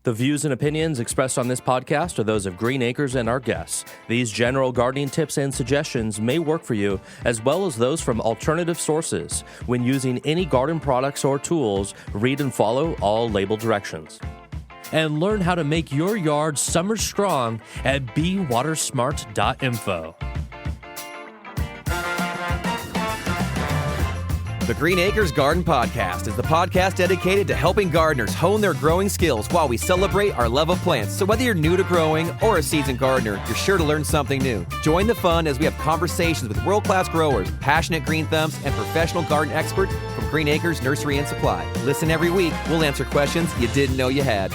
The views and opinions expressed on this podcast are those of Green Acres and our guests. These general gardening tips and suggestions may work for you, as well as those from alternative sources. When using any garden products or tools, read and follow all labeled directions. And learn how to make your yard summer strong at bewatersmart.info. The Green Acres Garden Podcast is the podcast dedicated to helping gardeners hone their growing skills while we celebrate our love of plants. So whether you're new to growing or a seasoned gardener, you're sure to learn something new. Join the fun as we have conversations with world-class growers, passionate green thumbs, and professional garden experts from Green Acres Nursery and Supply. Listen every week. We'll answer questions you didn't know you had.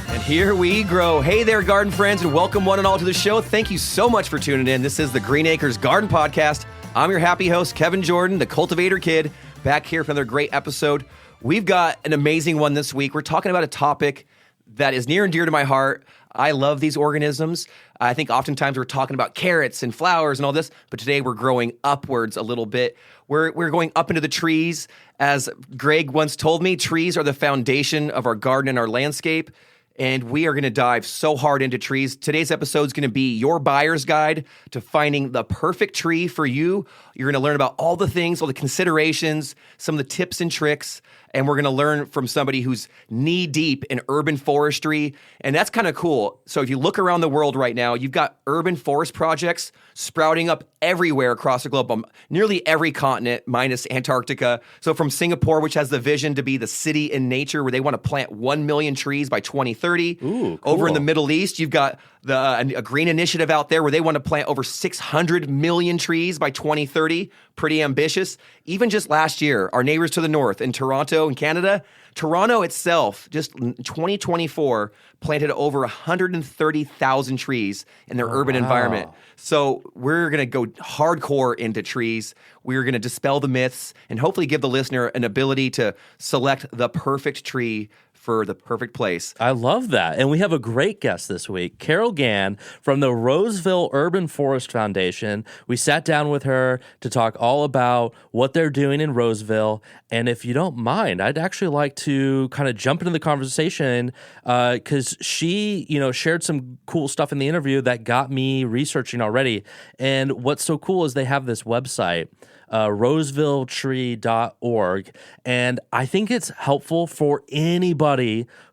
And here we grow. Hey there, garden friends, and welcome one and all to the show. Thank you so much for tuning in. This is the Green Acres Garden Podcast. I'm your happy host, Kevin Jordan, the Cultivator Kid, back here for another great episode. We've got an amazing one this week. We're talking about a topic that is near and dear to my heart. I love these organisms. I think oftentimes we're talking about carrots and flowers and all this, but today we're growing upwards a little bit. We're going up into the trees. As Greg once told me, trees are the foundation of our garden and our landscape. And we are going to dive so hard into trees. Today's episode is going to be your buyer's guide to finding the perfect tree for you. You're going to learn about all the things, all the considerations, some of the tips and tricks. And we're going to learn from somebody who's knee-deep in urban forestry. And that's kind of cool. So if you look around the world right now, you've got urban forest projects sprouting up everywhere across the globe, on nearly every continent, minus Antarctica. So from Singapore, which has the vision to be the city in nature, where they want to plant 1 million trees by 2030. Ooh, cool. Over in the Middle East, you've got a green initiative out there where they want to plant over 600 million trees by 2030. Pretty ambitious. Even just last year, our neighbors to the north in Toronto in Canada, Toronto itself, just in 2024, planted over 130,000 trees in their urban environment. So we're going to go hardcore into trees. We're going to dispel the myths and hopefully give the listener an ability to select the perfect tree for the perfect place. I love that. And we have a great guest this week, Carol Gann from the Roseville Urban Forest Foundation. We sat down with her to talk all about what they're doing in Roseville. And if you don't mind, I'd actually like to kind of jump into the conversation because she, shared some cool stuff in the interview that got me researching already. And what's so cool is they have this website, rosevilletree.org. And I think it's helpful for anybody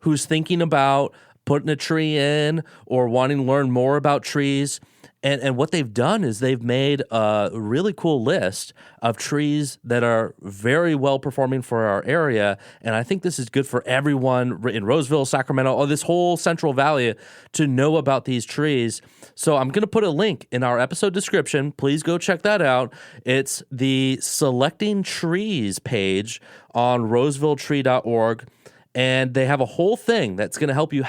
who's thinking about putting a tree in or wanting to learn more about trees. And what they've done is they've made a really cool list of trees that are very well performing for our area. And I think this is good for everyone in Roseville, Sacramento, or this whole Central Valley to know about these trees. So I'm going to put a link in our episode description. Please go check that out. It's the Selecting Trees page on rosevilletree.org. And they have a whole thing that's going to help you,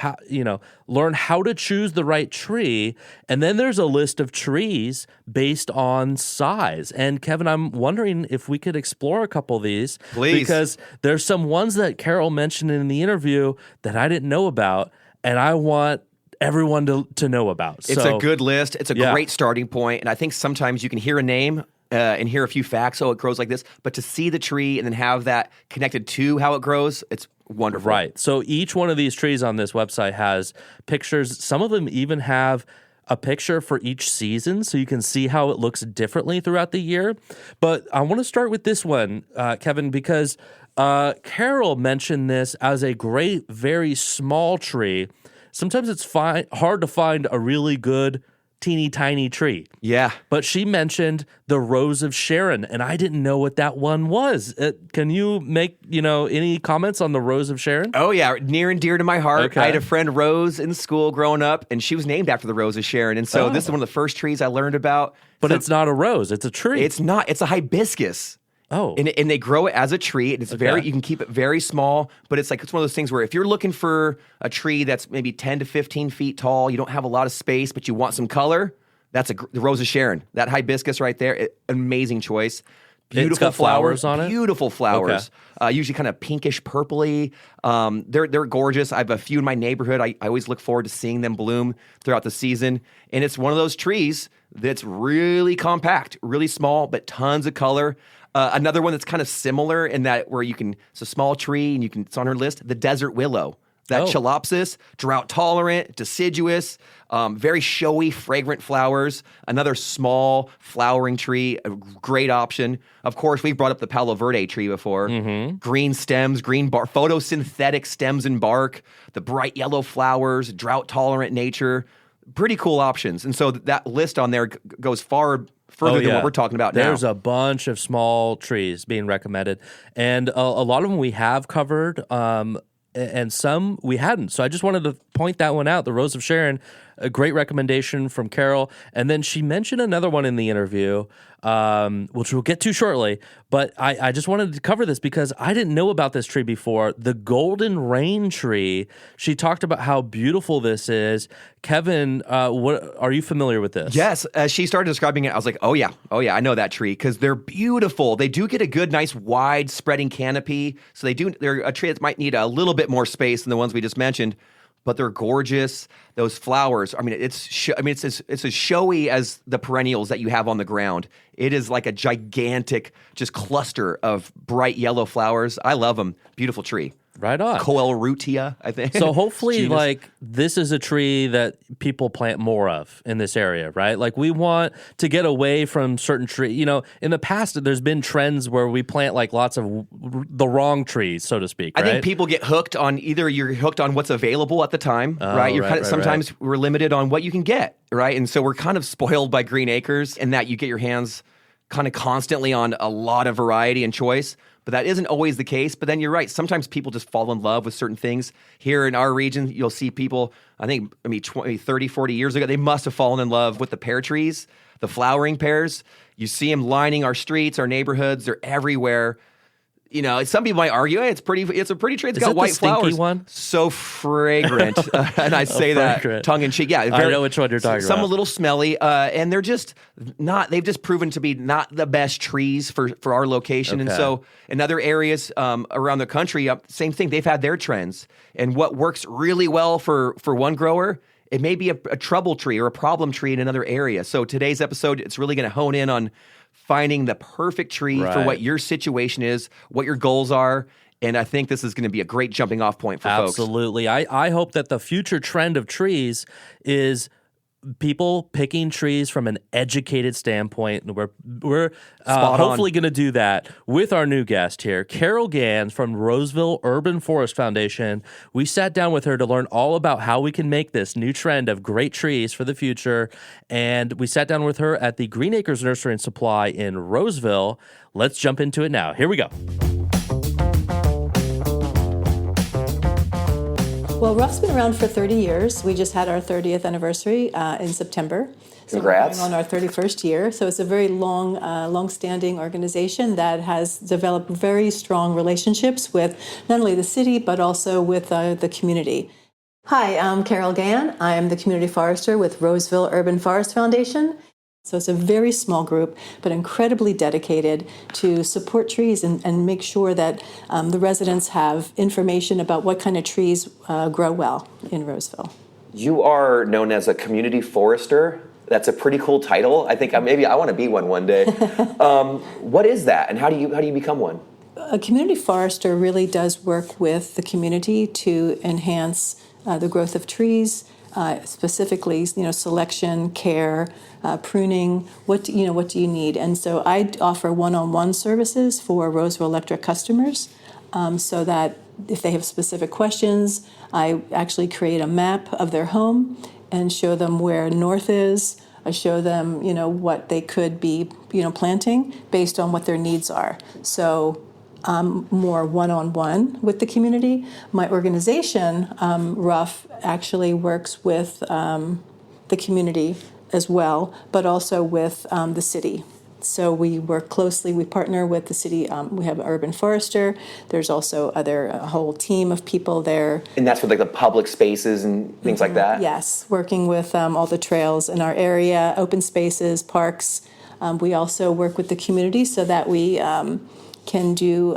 learn how to choose the right tree. And then there's a list of trees based on size. And Kevin, I'm wondering if we could explore a couple of these. Please. Because there's some ones that Carol mentioned in the interview that I didn't know about, and I want everyone to know about. It's a good list. It's a great starting point. And I think sometimes you can hear a name and hear a few facts. Oh, it grows like this. But to see the tree and then have that connected to how it grows, it's wonderful. Right. So each one of these trees on this website has pictures. Some of them even have a picture for each season, so you can see how it looks differently throughout the year. But I want to start with this one, Kevin, because Carol mentioned this as a great, very small tree. Sometimes it's hard to find a really good teeny tiny tree. Yeah. But she mentioned the Rose of Sharon, and I didn't know what that one was. Can you make, any comments on the Rose of Sharon? Oh, yeah. Near and dear to my heart. Okay. I had a friend, Rose, in school growing up, and she was named after the Rose of Sharon. And so this is one of the first trees I learned about. But it's not a rose. It's a tree. It's not. It's a hibiscus. Oh. And they grow it as a tree, and it's you can keep it very small, but it's one of those things where if you're looking for a tree that's maybe 10 to 15 feet tall, you don't have a lot of space, but you want some color, that's the Rose of Sharon. That hibiscus right there, amazing choice. Beautiful it's got flowers on it? Beautiful flowers. Okay. Usually kind of pinkish purpley. They're gorgeous. I have a few in my neighborhood. I always look forward to seeing them bloom throughout the season. And it's one of those trees that's really compact, really small, but tons of color. Another one that's kind of similar in that where it's a small tree and it's on her list, the desert willow. That Chalopsis, drought tolerant, deciduous, very showy, fragrant flowers. Another small flowering tree, a great option. Of course, we've brought up the Palo Verde tree before. Green stems, green bark, photosynthetic stems and bark, the bright yellow flowers, drought tolerant nature. Pretty cool options. And so that list on there goes further than what we're talking about now. There's a bunch of small trees being recommended. And a lot of them we have covered. And some we hadn't. So I just wanted to point that one out. The Rose of Sharon, a great recommendation from Carol. And then she mentioned another one in the interview, which we'll get to shortly. But I just wanted to cover this because I didn't know about this tree before. The golden rain tree. She talked about how beautiful this is. Kevin, what are you familiar with this? Yes. As she started describing it, I was like, oh yeah, I know that tree because they're beautiful. They do get a good, nice, wide spreading canopy. So they're a tree that might need a little bit more space than the ones we just mentioned, but they're gorgeous. Those flowers, it's as showy as the perennials that you have on the ground. It is like a gigantic just cluster of bright yellow flowers. I love them. Beautiful tree. Right on. Coelrutia, I think. So hopefully, this is a tree that people plant more of in this area, right? Like, we want to get away from certain trees. You know, in the past, there's been trends where we plant, lots of the wrong trees, so to speak, right? I think people get hooked on you're hooked on what's available at the time, right? Sometimes we're limited on what you can get, right? And so we're kind of spoiled by Green Acres in that you get your hands kind of constantly on a lot of variety and choice. But that isn't always the case. But then you're right. Sometimes people just fall in love with certain things. Here in our region, you'll see people, 20, 30, 40 years ago, they must have fallen in love with the pear trees, the flowering pears. You see them lining our streets, our neighborhoods. They're everywhere. You know, some people might argue, hey, it's a pretty tree. It's got white flowers. One? So fragrant. And I say that tongue in cheek. Yeah, I know which one you're talking about. Some a little smelly. And they're just they've just proven to be not the best trees for our location. Okay. And so in other areas around the country, same thing. They've had their trends. And what works really well for one grower, it may be a trouble tree or a problem tree in another area. So today's episode, it's really going to hone in on finding the perfect tree for what your situation is, what your goals are. And I think this is going to be a great jumping off point for folks. Absolutely. I hope that the future trend of trees is people picking trees from an educated standpoint. And we're hopefully going to do that with our new guest here, Carol Gans from Roseville Urban Forest Foundation. We sat down with her to learn all about how we can make this new trend of great trees for the future. And we sat down with her at the Green Acres Nursery and Supply in Roseville. Let's jump into it now. Here we go. Well, RUFF's been around for 30 years. We just had our 30th anniversary in September. Congrats. So we're on our 31st year. So it's a very long-standing organization that has developed very strong relationships with not only the city, but also with the community. Hi, I'm Carol Gann. I'm the community forester with Roseville Urban Forest Foundation. So it's a very small group, but incredibly dedicated to support trees and make sure that the residents have information about what kind of trees grow well in Roseville. You are known as a community forester. That's a pretty cool title. I think maybe I want to be one day. What is that, and how do you become one? A community forester really does work with the community to enhance the growth of trees. Specifically, selection, care, pruning. What do you need? And so I offer one-on-one services for Roseville Electric customers, so that if they have specific questions, I actually create a map of their home and show them where north is. I show them, what they could be, planting based on what their needs are. So more one-on-one with the community. My organization, RUFF, actually works with the community as well, but also with the city. So we work closely, we partner with the city. We have an urban forester. There's also a whole team of people there. And that's for the public spaces and things like that? Yes, working with all the trails in our area, open spaces, parks. We also work with the community so that we can do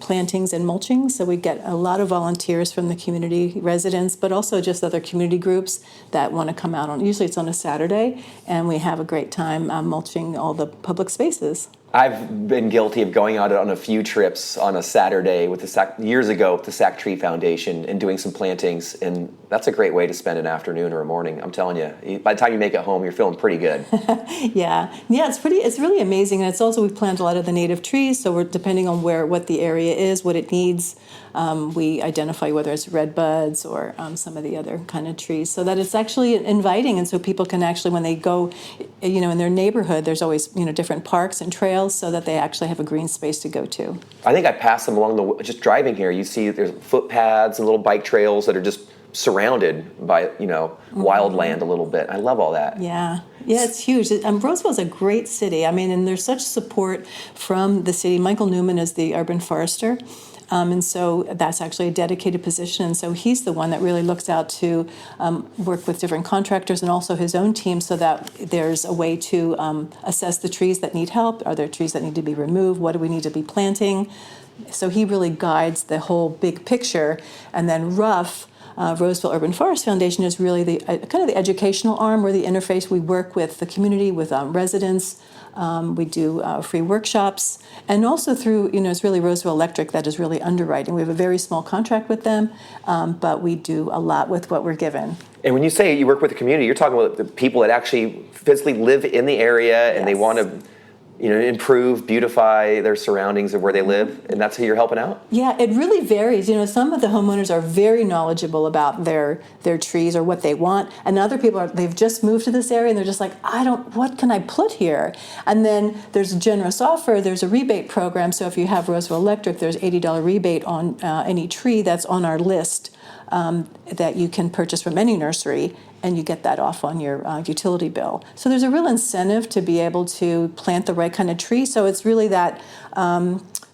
plantings and mulching. So we get a lot of volunteers from the community residents, but also just other community groups that want to come out usually it's on a Saturday, and we have a great time mulching all the public spaces. I've been guilty of going out on a few trips on a Saturday with years ago with the Sac Tree Foundation and doing some plantings, and that's a great way to spend an afternoon or a morning. I'm telling you, by the time you make it home, you're feeling pretty good. Yeah, it's really amazing, and it's also we plant a lot of the native trees, so we're depending on what the area is, what it needs. We identify whether it's red buds or some of the other kind of trees, so that it's actually inviting, and so people can actually, when they go, in their neighborhood, there's always different parks and trails, so that they actually have a green space to go to. I think I passed them along just driving here. You see, there's footpaths and little bike trails that are just surrounded by wild land a little bit. I love all that. Yeah, it's huge. Roseville's a great city. I mean, and there's such support from the city. Michael Newman is the urban forester. And so that's actually a dedicated position. And so he's the one that really looks out to work with different contractors and also his own team so that there's a way to assess the trees that need help. Are there trees that need to be removed? What do we need to be planting? So he really guides the whole big picture. And then RUFF, Roseville Urban Forest Foundation, is really the kind of the educational arm or the interface. We work with the community, with residents. We do free workshops, and also through, it's really Roseville Electric that is really underwriting. We have a very small contract with them, but we do a lot with what we're given. And when you say you work with the community, you're talking about the people that actually physically live in the area and they want to improve, beautify their surroundings of where they live, and that's who you're helping out? Yeah, it really varies. Some of the homeowners are very knowledgeable about their trees or what they want, and other people they've just moved to this area and they're just like, what can I put here? And then there's a generous offer, there's a rebate program, so if you have Roseville Electric, there's $80 rebate on any tree that's on our list that you can purchase from any nursery, and you get that off on your utility bill. So there's a real incentive to be able to plant the right kind of tree. So it's really that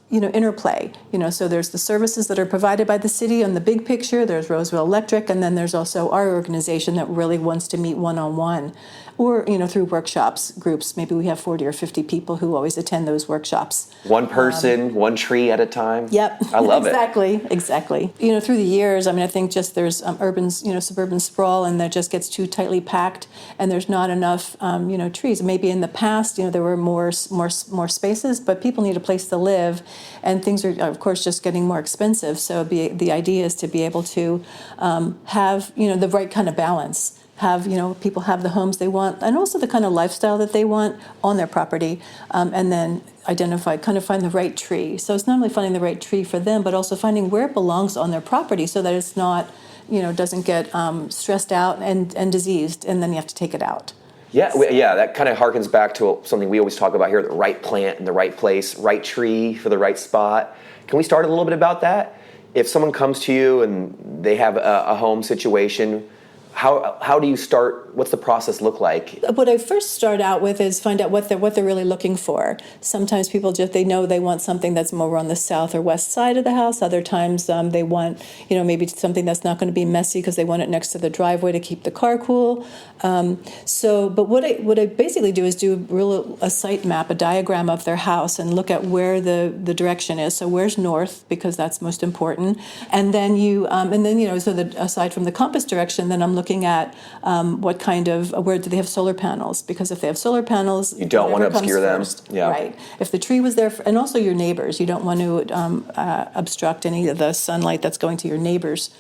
interplay. So there's the services that are provided by the city on the big picture. There's Roseville Electric, and then there's also our organization that really wants to meet one-on-one, or through workshops, groups. Maybe we have 40 or 50 people who always attend those workshops. One person, one tree at a time. Yep, I love exactly. Through the years, I think just there's suburban sprawl, and that just gets too tightly packed, and there's not enough, trees. Maybe in the past, there were more spaces, but people need a place to live, and things are, of course, just getting more expensive. So the idea is to be able to have, the right kind of balance. Have people have the homes they want, and also the kind of lifestyle that they want on their property, and then find the right tree. So it's not only finding the right tree for them, but also finding where it belongs on their property, so that it's not, doesn't get stressed out and diseased, and then you have to take it out. Yeah, that kind of harkens back to something we always talk about here: the right plant in the right place, right tree for the right spot. Can we start a little bit about that? If someone comes to you and they have a home situation, how do you start? What's the process look like? What I first start out with is find out what they're really looking for. Sometimes people they know they want something that's more on the south or west side of the house. Other times they want maybe something that's not going to be messy because they want it next to the driveway to keep the car cool. But what I basically do is do a site map, a diagram of their house, and look at where the direction is. So where's north, because that's most important. And then aside from the compass direction, then I'm looking at where do they have solar panels? Because if they have solar panels, you don't want to obscure them. Yeah. Right. If the tree was there, and also your neighbors, you don't want to obstruct any of the sunlight that's going to your neighbors'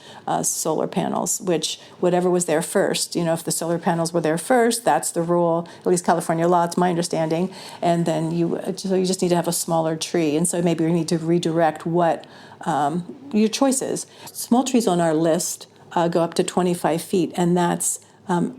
solar panels. Whatever was there first, if the solar panels were there first, that's the rule. At least California law, it's my understanding. And then you just need to have a smaller tree, and so maybe you need to redirect what your choice is. Small trees on our list go up to 25 feet, and that's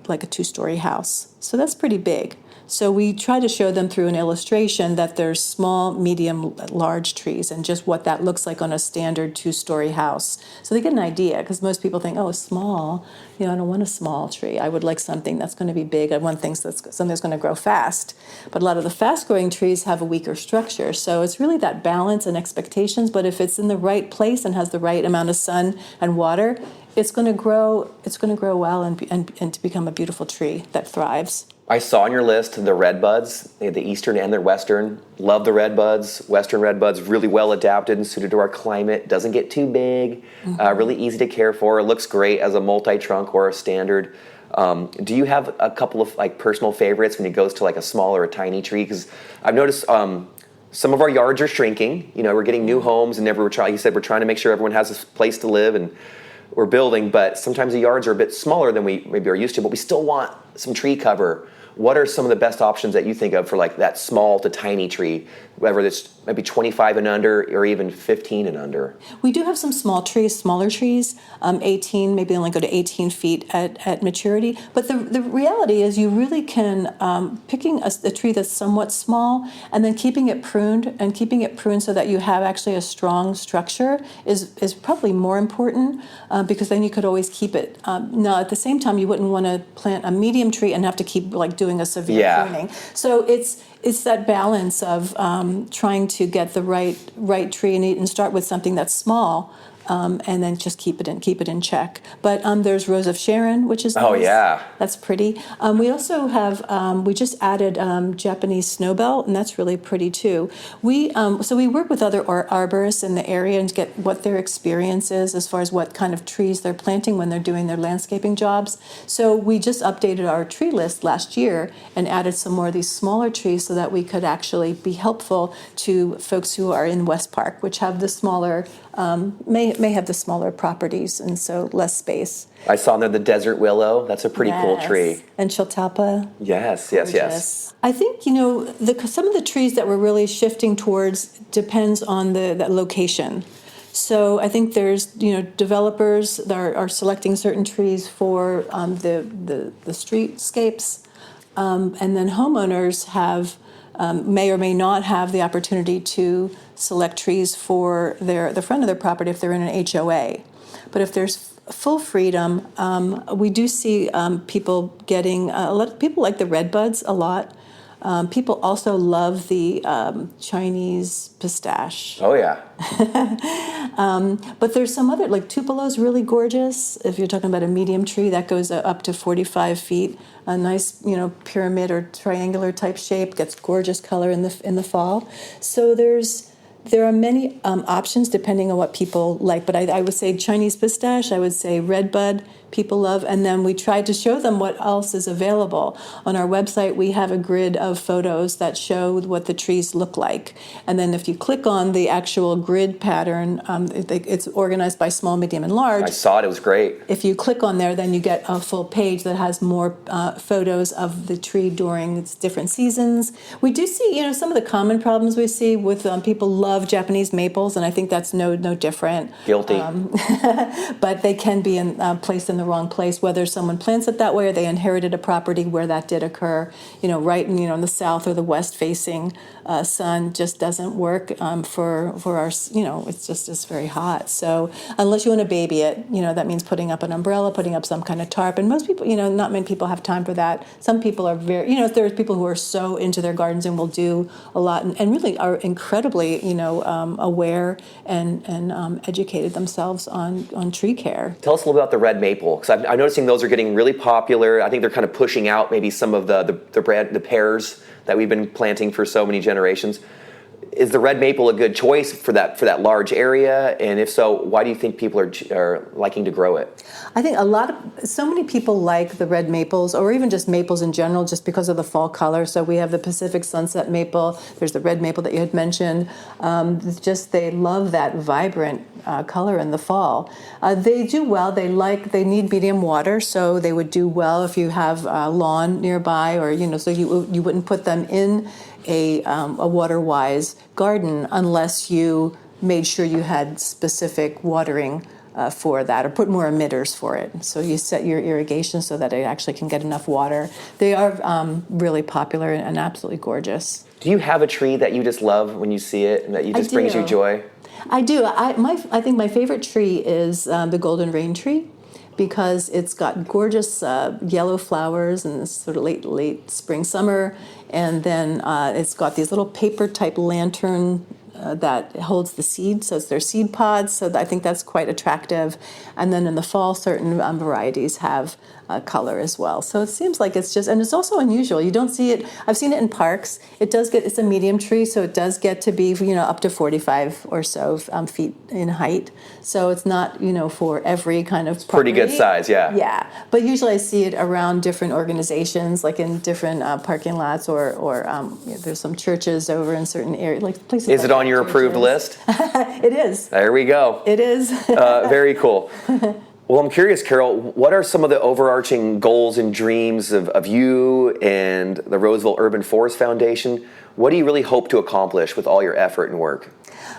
like a 2-story house. So that's pretty big. So we try to show them through an illustration that there's small, medium, large trees, and just what that looks like on a standard 2-story house. So they get an idea, because most people think, small, I don't want a small tree. I would like something that's going to be big. I want something that's going to grow fast. But a lot of the fast-growing trees have a weaker structure. So it's really that balance and expectations, but if it's in the right place and has the right amount of sun and water, it's going to grow well and to become a beautiful tree that thrives. I saw on your list the red buds, the eastern and the western. Love the red buds. Western red buds, really well adapted and suited to our climate. Doesn't get too big. Really easy to care for. It looks great as a multi-trunk or a standard. Do you have a couple of personal favorites when it goes to a small or a tiny tree? Because I've noticed some of our yards are shrinking. We're getting new homes, and you said, we're trying to make sure everyone has a place to live, and we're building. But sometimes the yards are a bit smaller than we maybe are used to. But we still want some tree cover. What are some of the best options that you think of for like that small to tiny tree, whether it's maybe 25 and under or even 15 and under? We do have some smaller trees, 18, maybe only go to 18 feet at maturity. But the reality is you really can, picking a tree that's somewhat small and then keeping it pruned so that you have actually a strong structure is probably more important, because then you could always keep it. Now, at the same time, you wouldn't want to plant a medium tree and have to keep like doing a severe pruning. So it's that balance of trying to get the right tree and start with something that's small, and then just keep it in check. But there's Rose of Sharon, which is nice. Oh yeah, that's pretty. We also have we just added Japanese snowbelt, and that's really pretty too. So we work with other arborists in the area and get what their experience is as far as what kind of trees they're planting when they're doing their landscaping jobs. So we just updated our tree list last year and added some more of these smaller trees so that we could actually be helpful to folks who are in West Park, which have the smaller may have the smaller properties and so less space. I saw there the desert willow. That's a pretty cool tree. And Chiltapa. Yes. I think some of the trees that we're really shifting towards depends on the location. So I think there's developers that are selecting certain trees for the streetscapes, and then homeowners have may or may not have the opportunity to select trees for the front of their property if they're in an HOA. But if there's full freedom, we do see people getting a lot of people like the redbuds a lot. People also love the Chinese pistache. Oh yeah. But there's some other, like Tupelo's really gorgeous. If you're talking about a medium tree, that goes up to 45 feet. A nice, pyramid or triangular type shape, gets gorgeous color in the fall. So there are many options depending on what people like. But I would say Chinese pistache, I would say redbud, people love. And then we tried to show them what else is available. On our website, we have a grid of photos that show what the trees look like. And then if you click on the actual grid pattern, it's organized by small, medium, and large. I saw it. It was great. If you click on there, then you get a full page that has more photos of the tree during its different seasons. We do see, some of the common problems we see with people love Japanese maples, and I think that's no different. Guilty. But they can be placed in the wrong place, whether someone plants it that way or they inherited a property where that did occur. Right in the south or the west facing sun just doesn't work for our. It's very hot. So unless you want to baby it, that means putting up an umbrella, putting up some kind of tarp. And most people, not many people have time for that. Some people are very, there's people who are so into their gardens and will do a lot and really are incredibly, aware and educated themselves on tree care. Tell us a little about the red maple, because I'm noticing those are getting really popular. I think they're kind of pushing out maybe some of the pears that we've been planting for so many generations. Is the red maple a good choice for that large area? And if so, why do you think people are liking to grow it? I think so many people like the red maples, or even just maples in general, just because of the fall color. So we have the Pacific Sunset maple. There's the red maple that you had mentioned. They love that vibrant color in the fall. They do well. They need medium water, so they would do well if you have a lawn nearby, or so you wouldn't put them in a water-wise garden unless you made sure you had specific watering for that, or put more emitters for it. So you set your irrigation so that it actually can get enough water. They are really popular and absolutely gorgeous. Do you have a tree that you just love when you see it and that you just brings you joy? I do. I think my favorite tree is the golden rain tree, because it's got gorgeous yellow flowers in this sort of late spring, summer, and then it's got these little paper-type lantern that holds the seed, so it's their seed pods, so I think that's quite attractive. And then in the fall, certain varieties have color as well. So it seems like it's just, and it's also unusual. You don't see it. I've seen it in parks. It's a medium tree, so it does get to be, up to 45 or so feet in height. So it's not, for every kind of property. Pretty good size, yeah. Yeah, but usually I see it around different organizations, like in different parking lots, or there's some churches over in certain areas, like places. Is like it on your approved list? It is. There we go. It is. Very cool. Well, I'm curious, Carol, what are some of the overarching goals and dreams of you and the Roseville Urban Forest Foundation? What do you really hope to accomplish with all your effort and work?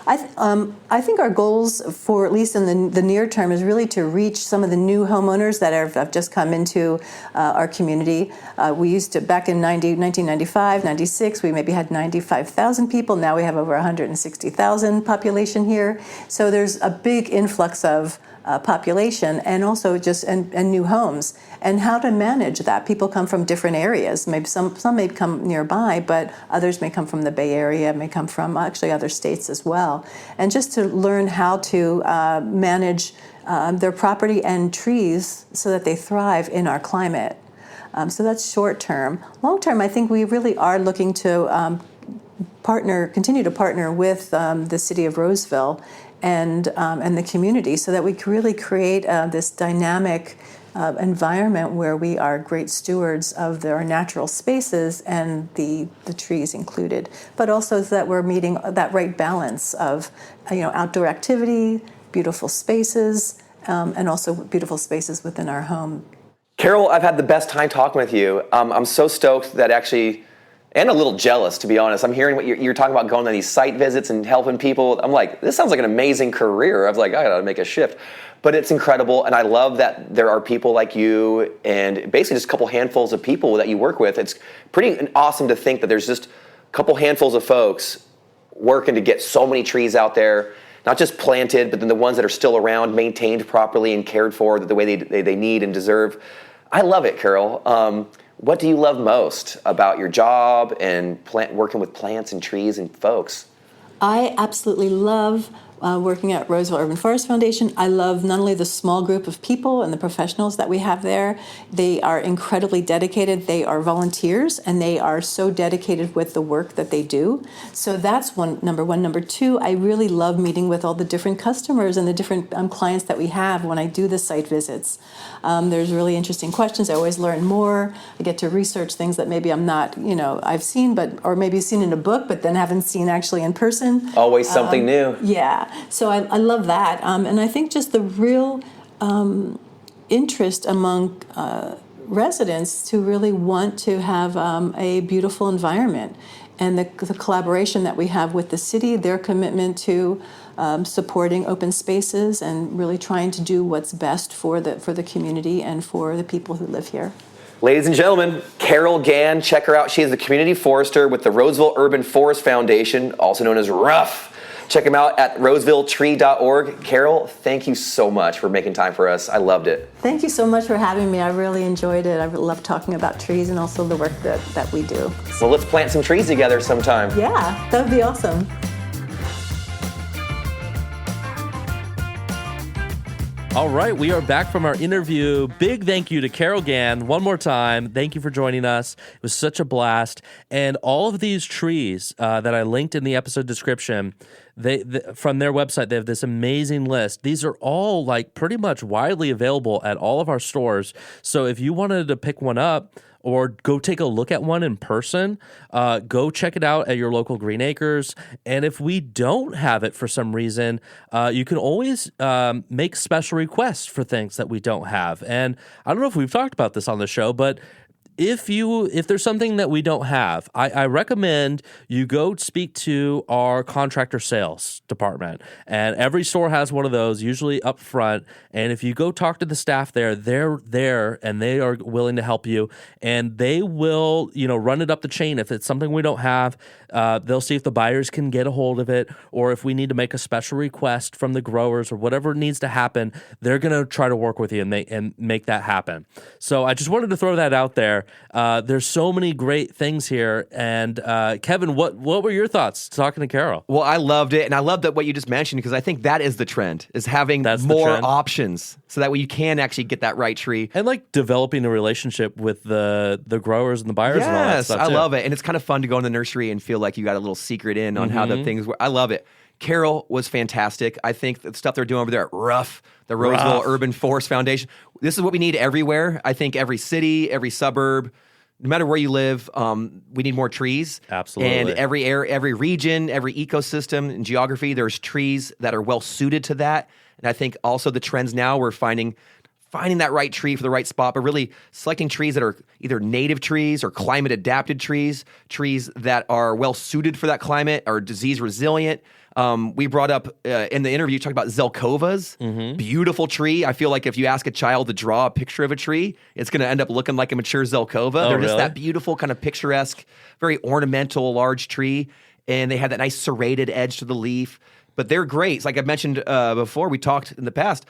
I think our goals, for at least in the near term, is really to reach some of the new homeowners that have just come into our community. We used to, back in 1995, 96, we maybe had 95,000 people. Now we have over 160,000 population here. So there's a big influx of population, and also and new homes, and how to manage that. People come from different areas. Maybe some may come nearby, but others may come from the Bay Area, may come from actually other states as well. And just to learn how to manage their property and trees so that they thrive in our climate. So that's short term. Long term, I think we really are looking to continue to partner with the city of Roseville and the community, so that we can really create this dynamic environment where we are great stewards of our natural spaces, and the trees included, but also so that we're meeting that right balance of outdoor activity, beautiful spaces, and also beautiful spaces within our home. Carol, I've had the best time talking with you. I'm so stoked that actually, and a little jealous, to be honest. I'm hearing what you're talking about, going on these site visits and helping people. I'm like, this sounds like an amazing career. I was like, I gotta make a shift. But it's incredible, and I love that there are people like you and basically just a couple handfuls of people that you work with. It's pretty awesome to think that there's just a couple handfuls of folks working to get so many trees out there, not just planted, but then the ones that are still around, maintained properly and cared for the way they need and deserve. I love it, Carol. What do you love most about your job and working with plants and trees and folks? I absolutely love working at Roseville Urban Forest Foundation. I love not only the small group of people and the professionals that we have there. They are incredibly dedicated. They are volunteers, and they are so dedicated with the work that they do. So that's number one. Number two, I really love meeting with all the different customers and the different clients that we have when I do the site visits. There's really interesting questions. I always learn more. I get to research things that maybe I'm not, I've seen, or maybe seen in a book, but then haven't seen actually in person. Always something new. Yeah. So I love that. And I think just the real interest among residents to really want to have a beautiful environment, and the collaboration that we have with the city, their commitment to supporting open spaces and really trying to do what's best for the community and for the people who live here. Ladies and gentlemen, Carol Gann, check her out. She is the community forester with the Roseville Urban Forest Foundation, also known as RUFF. Check them out at rosevilletree.org. Carol, thank you so much for making time for us. I loved it. Thank you so much for having me. I really enjoyed it. I love talking about trees and also the work that we do. Well, let's plant some trees together sometime. Yeah, that would be awesome. All right, we are back from our interview. Big thank you to Carol Gann one more time. Thank you for joining us. It was such a blast. And all of these trees that I linked in the episode description, from their website, they have this amazing list. These are all pretty much widely available at all of our stores. So if you wanted to pick one up or go take a look at one in person, go check it out at your local Green Acres. And if we don't have it for some reason, you can always make special requests for things that we don't have. And I don't know if we've talked about this on the show, but if there's something that we don't have, I recommend you go speak to our contractor sales department. And every store has one of those, usually up front. And if you go talk to the staff there, they're there and they are willing to help you. And they will, run it up the chain. If it's something we don't have, they'll see if the buyers can get a hold of it, or if we need to make a special request from the growers or whatever needs to happen, they're going to try to work with you and make that happen. So I just wanted to throw that out there. there. There's so many great things here. And Kevin, what were your thoughts talking to Carol? Well, I loved it, and I love that what you just mentioned, because I think that is the trend, is having more options, so that way you can actually get that right tree. And like developing a relationship with the growers and the buyers and all that stuff I too. love it. And it's kind of fun to go in the nursery and feel like you got a little secret in on how the things work. I love it. Carol was fantastic. I think the stuff they're doing over there at RUFF, the Roseville Urban Forest Foundation, this is what we need everywhere. I think every city, every suburb, no matter where you live, we need more trees. Absolutely. And every region, every ecosystem and geography, there's trees that are well suited to that. And I think also the trends now, we're finding that right tree for the right spot, but really selecting trees that are either native trees or climate adapted trees that are well suited for that climate, or disease resilient. We brought up in the interview, talked about Zelkovas, beautiful tree. I feel like if you ask a child to draw a picture of a tree, it's going to end up looking like a mature Zelkova. They're just that beautiful, kind of picturesque, very ornamental, large tree. And they had that nice serrated edge to the leaf. But they're great. It's like I mentioned before, we talked in the past,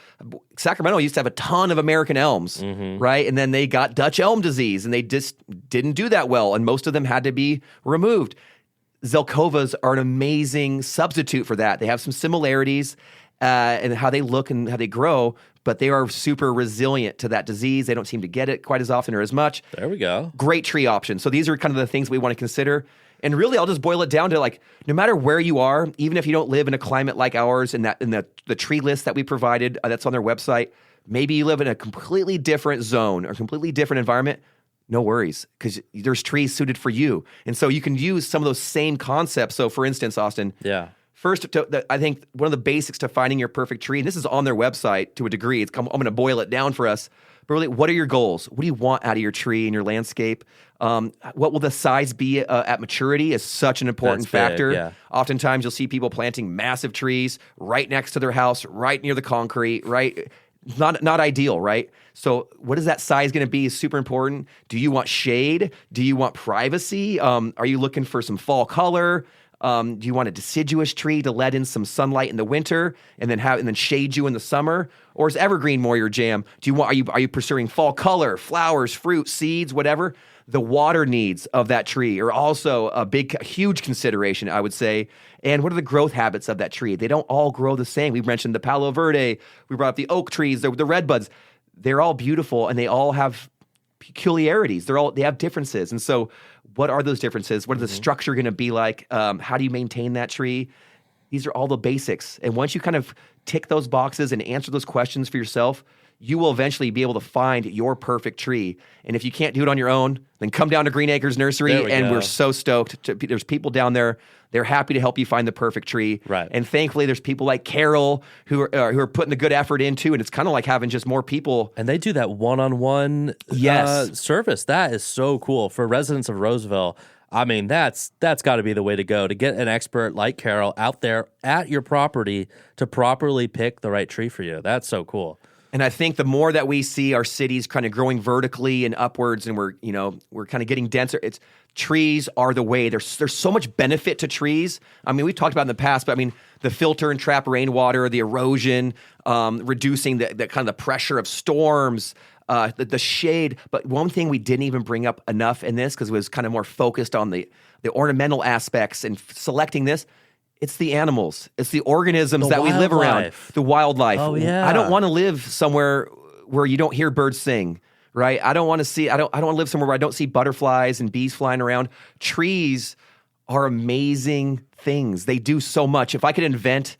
Sacramento used to have a ton of American elms, right? And then they got Dutch elm disease, and they just didn't do that well, and most of them had to be removed. Zelkovas are an amazing substitute for that. They have some similarities in how they look and how they grow, but they are super resilient to that disease. They don't seem to get it quite as often or as much. There we go. Great tree option. So these are kind of the things we want to consider. And really, I'll just boil it down to, like, no matter where you are, even if you don't live in a climate like ours, in the tree list that we provided, that's on their website, maybe you live in a completely different zone or completely different environment, no worries, because there's trees suited for you. And so you can use some of those same concepts. So for instance, Austin, first, I think one of the basics to finding your perfect tree, and this is on their website to a degree, I'm going to boil it down for us, but really, what are your goals? What do you want out of your tree and your landscape? What will the size be at maturity is such an important factor. Big, yeah. Oftentimes, you'll see people planting massive trees right next to their house, right near the concrete, right? Not ideal, right? So what is that size going to be is super important. Do you want shade? Do you want privacy? Are you looking for some fall color? Do you want a deciduous tree to let in some sunlight in the winter and then shade you in the summer? Or is evergreen more your jam? Are you pursuing fall color, flowers, fruit, seeds, whatever? The water needs of that tree are also a huge consideration, I would say. And what are the growth habits of that tree? They don't all grow the same. We mentioned the Palo Verde. We brought up the oak trees, the redbuds. They're all beautiful, and they all have peculiarities. They have differences. And so what are those differences? What is the structure going to be like? How do you maintain that tree? These are all the basics. And once you kind of tick those boxes and answer those questions for yourself, you will eventually be able to find your perfect tree. And if you can't do it on your own, then come down to Green Acres Nursery, we're so stoked. There's people down there. They're happy to help you find the perfect tree. Right. And thankfully, there's people like Carol who are putting the good effort into, and it's kind of like having just more people. And they do that one-on-one service. That is so cool for residents of Roseville. I mean, that's got to be the way to go, to get an expert like Carol out there at your property to properly pick the right tree for you. That's so cool. And I think the more that we see our cities kind of growing vertically and upwards, and we're kind of getting denser, trees are the way. There's so much benefit to trees. I mean, we've talked about in the past, but I mean, the filter and trap rainwater, the erosion, reducing the kind of the pressure of storms, the shade. But one thing we didn't even bring up enough in this, because it was kind of more focused on the ornamental aspects and selecting this, it's the animals. It's the organisms that we live around. The wildlife. Oh, yeah. I don't want to live somewhere where you don't hear birds sing, right? I don't want to live somewhere where I don't see butterflies and bees flying around. Trees are amazing things. They do so much. If I could invent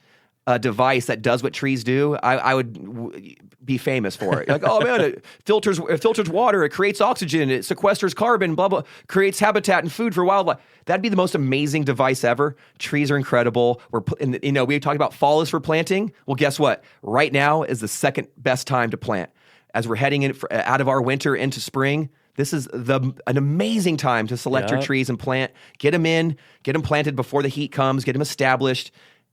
a device that does what trees do, I would be famous for it. Like, oh man, it filters water, it creates oxygen, it sequesters carbon, blah, blah, creates habitat and food for wildlife. That'd be the most amazing device ever. Trees are incredible. We talked about fall is for planting. Well, guess what? Right now is the second best time to plant. As we're heading out of our winter into spring, this is an amazing time to select your trees and plant. Get them planted before the heat comes, get them established.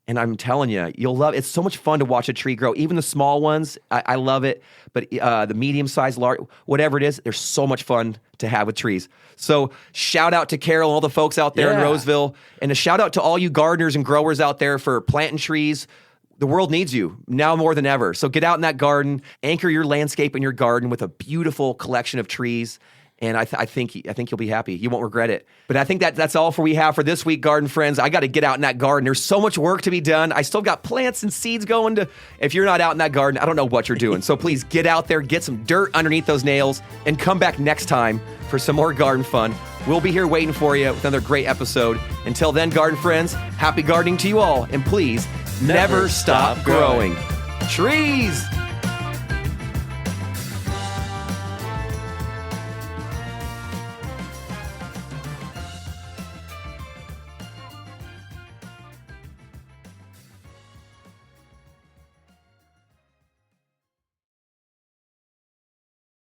And I'm telling you, you'll love it. It's so much fun to watch a tree grow. Even the small ones, I love it. But the medium-sized, large, whatever it is, there's so much fun to have with trees. So shout out to Carol and all the folks out there in Roseville. And a shout out to all you gardeners and growers out there for planting trees. The world needs you now more than ever. So get out in that garden, anchor your landscape in your garden with a beautiful collection of trees, And I think you'll be happy. You won't regret it. But I think that's all we have for this week, garden friends. I got to get out in that garden. There's so much work to be done. I still got plants and seeds going to. If you're not out in that garden, I don't know what you're doing. So please get out there, get some dirt underneath those nails, and come back next time for some more garden fun. We'll be here waiting for you with another great episode. Until then, garden friends, happy gardening to you all. And please never stop growing trees.